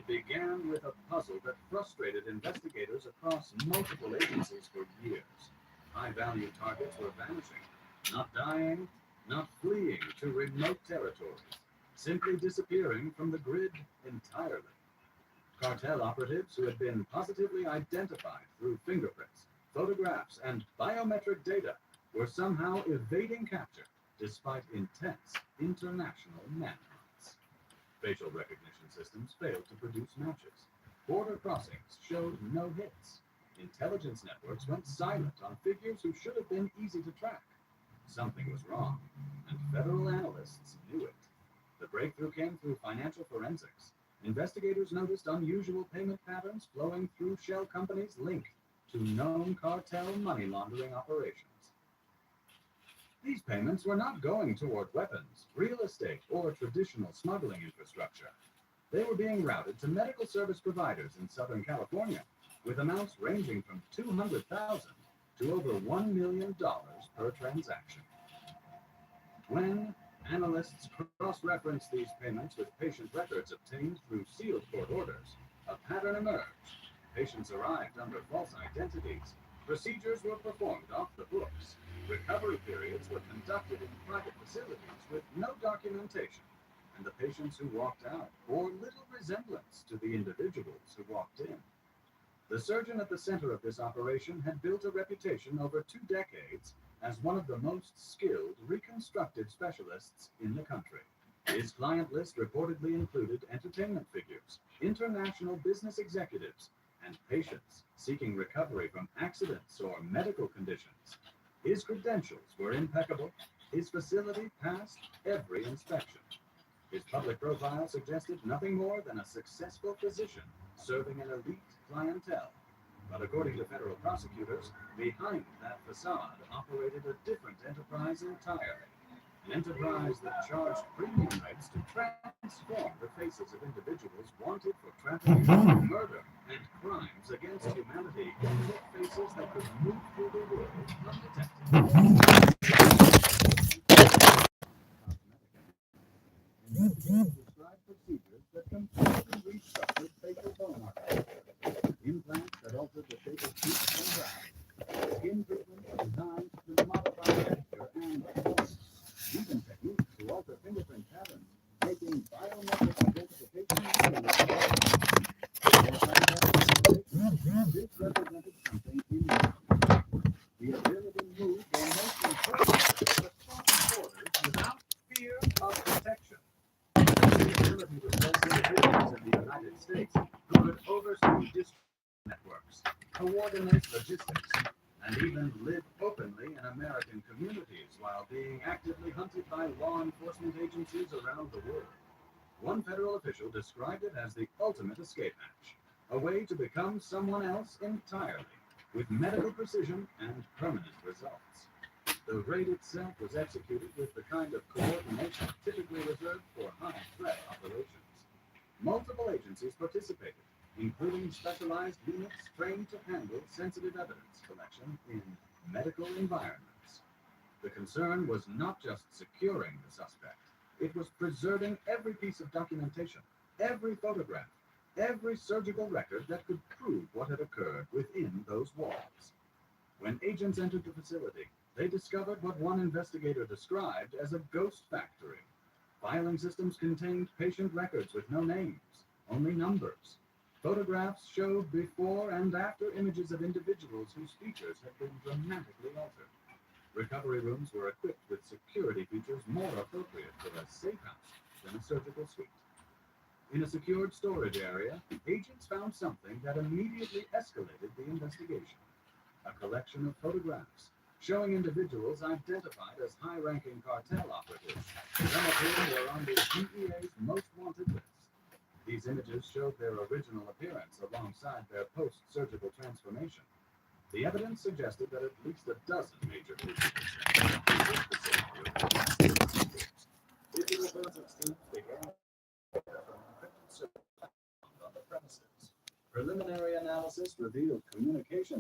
began with a puzzle that frustrated investigators across multiple agencies for years. High-value targets were vanishing, not dying, not fleeing to remote territories, simply disappearing from the grid entirely. Cartel operatives who had been positively identified through fingerprints, photographs, and biometric data were somehow evading capture despite intense international manhunts. Facial recognition systems failed to produce matches. Border crossings showed no hits. Intelligence networks went silent on figures who should have been easy to track. Something was wrong, and federal analysts knew it. The breakthrough came through financial forensics. Investigators noticed unusual payment patterns flowing through shell companies linked to known cartel money laundering operations. These payments were not going toward weapons, real estate, or traditional smuggling infrastructure. They were being routed to medical service providers in Southern California, with amounts ranging from $200,000 to over $1 million per transaction. When analysts cross-referenced these payments with patient records obtained through sealed court orders, a pattern emerged. Patients arrived under false identities. Procedures were performed off the books. Recovery periods were conducted in private facilities with no documentation, and the patients who walked out bore little resemblance to the individuals who walked in. The surgeon at the center of this operation had built a reputation over 2 decades as one of the most skilled reconstructive specialists in the country. His client list reportedly included entertainment figures, international business executives, and patients seeking recovery from accidents or medical conditions. His credentials were impeccable. His facility passed every inspection. His public profile suggested nothing more than a successful physician serving an elite clientele. But according to federal prosecutors, behind that facade operated a different enterprise entirely. An enterprise that charged premium rates to transform the faces of individuals wanted for trafficking, murder, and crimes against humanity into faces that could move through the world undetected. Investigators described procedures that completely restructured facial bone architecture, implants that altered the shape of cheeks and brows, skin treatments designed to modify texture and form, even techniques to alter fingerprint patterns, making biometric identification this represented something enormous. The ability to move their most important across borders without fear of detection. The ability to place individuals in the United States who could oversee distribution networks, coordinate logistics, and even live openly in American communities while being actively hunted by law enforcement agencies around the world. One federal official described it as the ultimate escape hatch, a way to become someone else entirely, with medical precision and permanent results. The raid itself was executed with the kind of coordination typically reserved for high-threat operations. Multiple agencies participated, including specialized units trained to handle sensitive evidence collection in medical environments. The concern was not just securing the suspect, it was preserving every piece of documentation, every photograph, every surgical record that could prove what had occurred within those walls. When agents entered the facility, they discovered what one investigator described as a ghost factory. Filing systems contained patient records with no names, only numbers. Photographs showed before and after images of individuals whose features had been dramatically altered. Recovery rooms were equipped with security features more appropriate for a safe house than a surgical suite. In a secured storage area, agents found something that immediately escalated the investigation. A collection of photographs showing individuals identified as high-ranking cartel operatives, some of whom were on the DEA's most wanted list. These images showed their original appearance alongside their post-surgical transformation. The evidence suggested that at least a dozen major physical digital forensics teams began data from encrypted servers on the premises. Preliminary analysis revealed communication